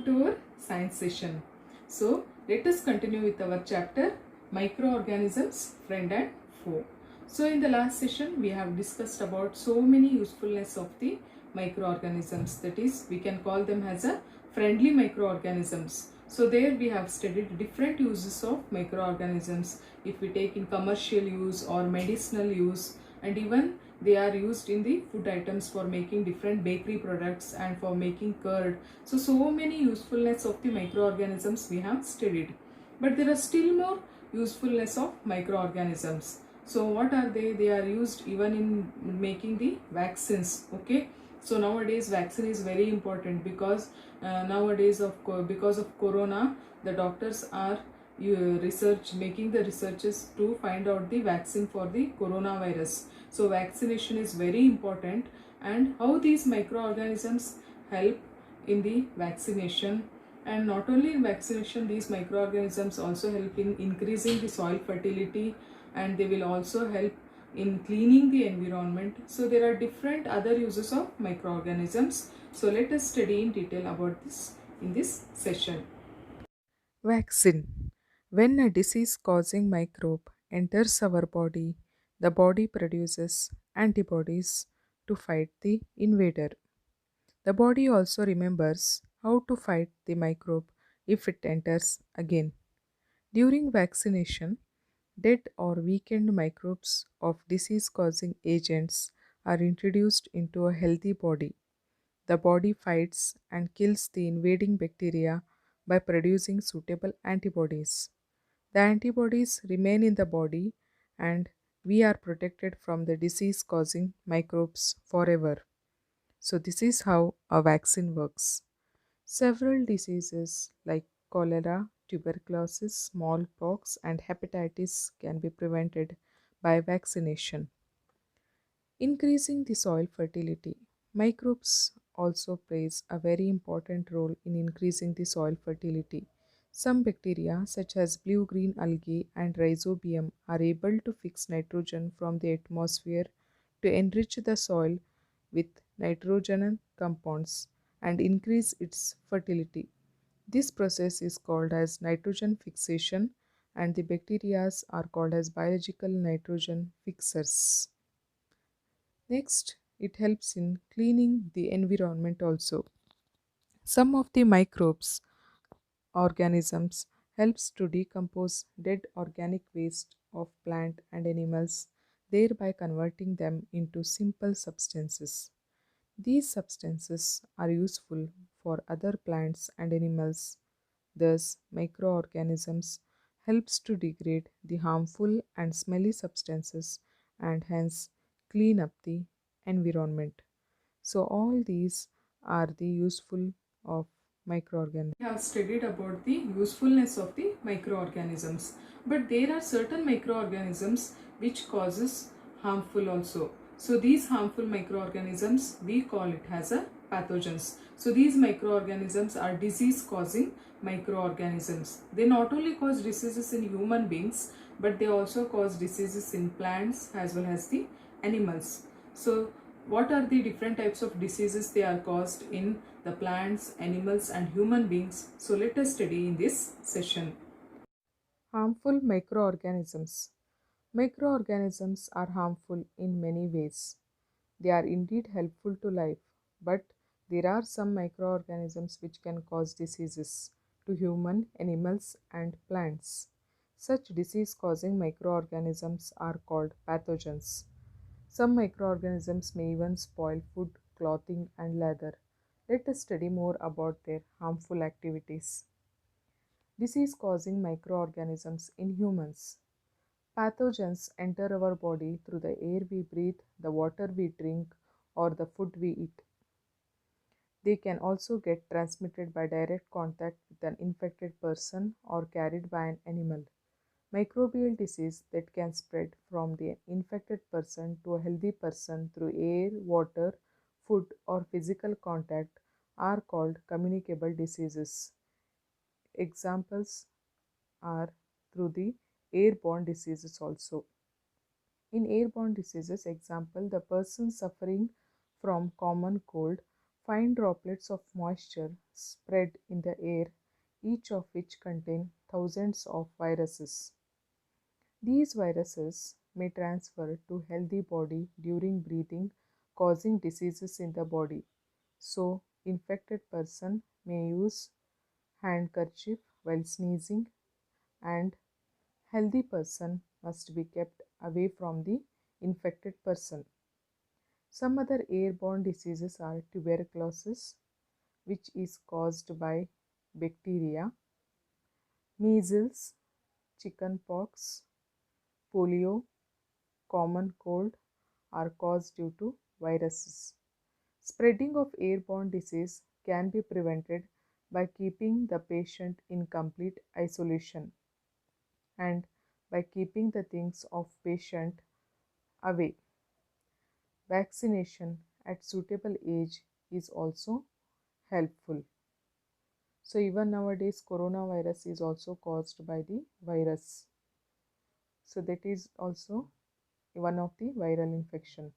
to our science session. So let us continue with our chapter microorganisms, friend and foe. So in the last session we have discussed about so many usefulness of the microorganisms, that is we can call them as a friendly microorganisms. So there we have studied different uses of microorganisms, if we take in commercial use or medicinal use, and even they are used in the food items for making different bakery products and for making curd. So many usefulness of the microorganisms we have studied, but there are still more usefulness of microorganisms. So what are they? They are used even in making the vaccines. Okay, so nowadays vaccine is very important because because of corona, the doctors are making the researches to find out the vaccine for the coronavirus. So vaccination is very important, and how these microorganisms help in the vaccination. And not only in vaccination, these microorganisms also help in increasing the soil fertility, and they will also help in cleaning the environment. So there are different other uses of microorganisms. So let us study in detail about this in this session. Vaccine. When a disease causing microbe enters our body, the body produces antibodies to fight the invader. The body also remembers how to fight the microbe if it enters again. During vaccination, dead or weakened microbes of disease causing agents are introduced into a healthy body. The body fights and kills the invading bacteria by producing suitable antibodies. The antibodies remain in the body, and we are protected from the disease causing microbes forever. So, this is how a vaccine works. Several diseases like cholera, tuberculosis, smallpox, and hepatitis can be prevented by vaccination. Increasing the soil fertility. Microbes also plays a very important role in increasing the soil fertility. Some bacteria such as blue-green algae and rhizobium are able to fix nitrogen from the atmosphere to enrich the soil with nitrogen compounds and increase its fertility. This process is called as nitrogen fixation, and the bacteria are called as biological nitrogen fixers. Next, it helps in cleaning the environment also. Some of the microbes organisms helps to decompose dead organic waste of plant and animals, thereby converting them into simple substances. These substances are useful for other plants and animals. Thus, microorganisms helps to degrade the harmful and smelly substances and hence clean up the environment. So all these are the useful of microorganisms. We have studied about the usefulness of the microorganisms, but there are certain microorganisms which causes harmful also. So these harmful microorganisms we call it as a pathogens. So these microorganisms are disease causing microorganisms. They not only cause diseases in human beings, but they also cause diseases in plants as well as the animals. So what are the different types of diseases they are caused in the plants, animals and human beings? So let us study in this session. Harmful microorganisms. Microorganisms are harmful in many ways. They are indeed helpful to life, but there are some microorganisms which can cause diseases to human, animals and plants. Such disease causing microorganisms are called pathogens. Some microorganisms may even spoil food, clothing and leather. Let us study more about their harmful activities. Disease causing microorganisms in humans. Pathogens enter our body through the air we breathe, the water we drink, or the food we eat. They can also get transmitted by direct contact with an infected person or carried by an animal. Microbial disease that can spread from the infected person to a healthy person through air, water, food, or physical contact are called communicable diseases. Examples are through the airborne diseases also. In airborne diseases, example, the person suffering from common cold, fine droplets of moisture spread in the air, each of which contain thousands of viruses. These viruses may transfer to healthy body during breathing, causing diseases in the body. So, infected person may use handkerchief while sneezing, and healthy person must be kept away from the infected person. Some other airborne diseases are tuberculosis, which is caused by bacteria, measles, chickenpox, polio, common cold are caused due to viruses. Spreading of airborne disease can be prevented by keeping the patient in complete isolation and by keeping the things of patient away. Vaccination at suitable age is also helpful. So even nowadays coronavirus is also caused by the virus. So that is also one of the viral infection.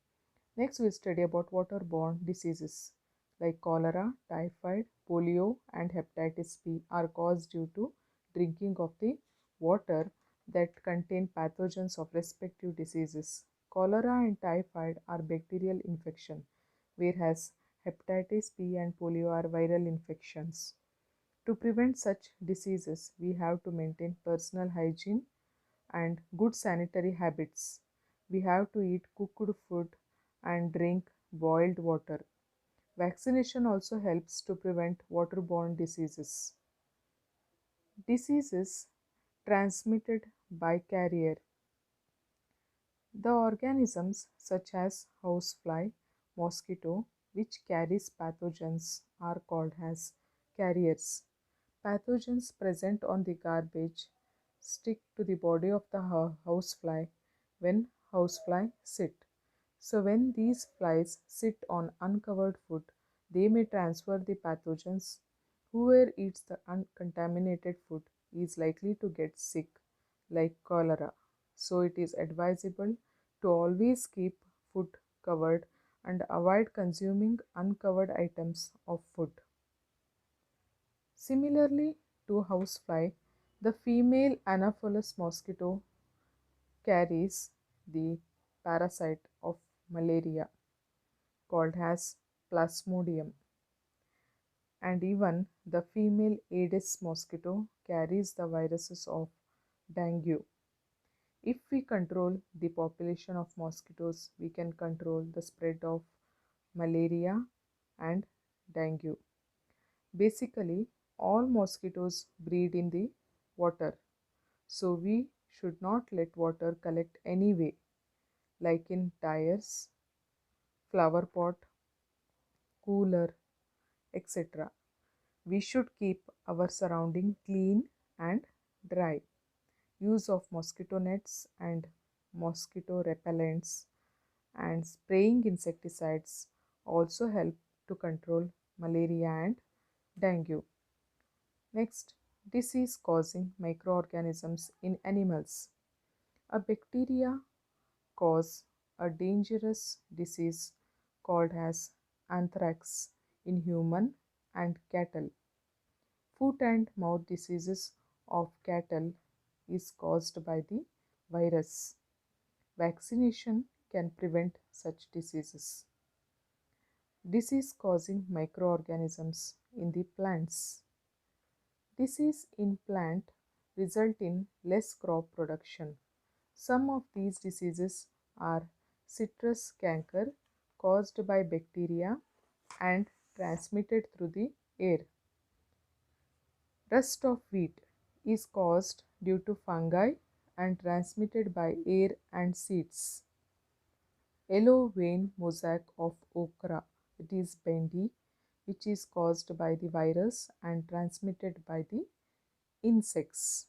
Next we'll study about waterborne diseases like cholera, typhoid, polio and hepatitis B are caused due to drinking of the water that contain pathogens of respective diseases. Cholera and typhoid are bacterial infection, whereas hepatitis B and polio are viral infections. To prevent such diseases, we have to maintain personal hygiene and good sanitary habits. We have to eat cooked food and drink boiled water. Vaccination also helps to prevent waterborne diseases. Diseases transmitted by carrier. The organisms such as housefly, mosquito, which carries pathogens are called as carriers. Pathogens present on the garbage stick to the body of the housefly when housefly sit. So when these flies sit on uncovered food, they may transfer the pathogens. Whoever eats the uncontaminated food is likely to get sick, like cholera. So it is advisable to always keep food covered and avoid consuming uncovered items of food. Similarly to housefly, the female Anopheles mosquito carries the parasite of malaria called as Plasmodium, and even the female Aedes mosquito carries the viruses of dengue. If we control the population of mosquitoes, we can control the spread of malaria and dengue. Basically, all mosquitoes breed in the water, so we should not let water collect anyway, like in tires, flower pot, cooler, etc. We should keep our surrounding clean and dry. Use of mosquito nets and mosquito repellents and spraying insecticides also help to control malaria and dengue. Next, disease causing microorganisms in animals. A bacteria cause a dangerous disease called as anthrax in human and cattle. Foot and mouth diseases of cattle is caused by the virus. Vaccination can prevent such diseases. Disease causing microorganisms in the plants. Disease in plant result in less crop production. Some of these diseases are citrus canker caused by bacteria and transmitted through the air. Rust of wheat is caused due to fungi and transmitted by air and seeds. Yellow vein mosaic of okra, it is bendy, which is caused by the virus and transmitted by the insects.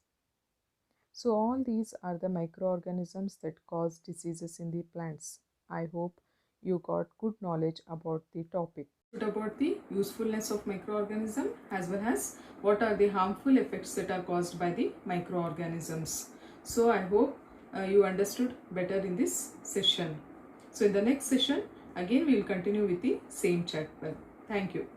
So all these are the microorganisms that cause diseases in the plants. I hope you got good knowledge about the topic. About the usefulness of microorganism as well as what are the harmful effects that are caused by the microorganisms. So I hope you understood better in this session. So in the next session again we will continue with the same chapter. Thank you.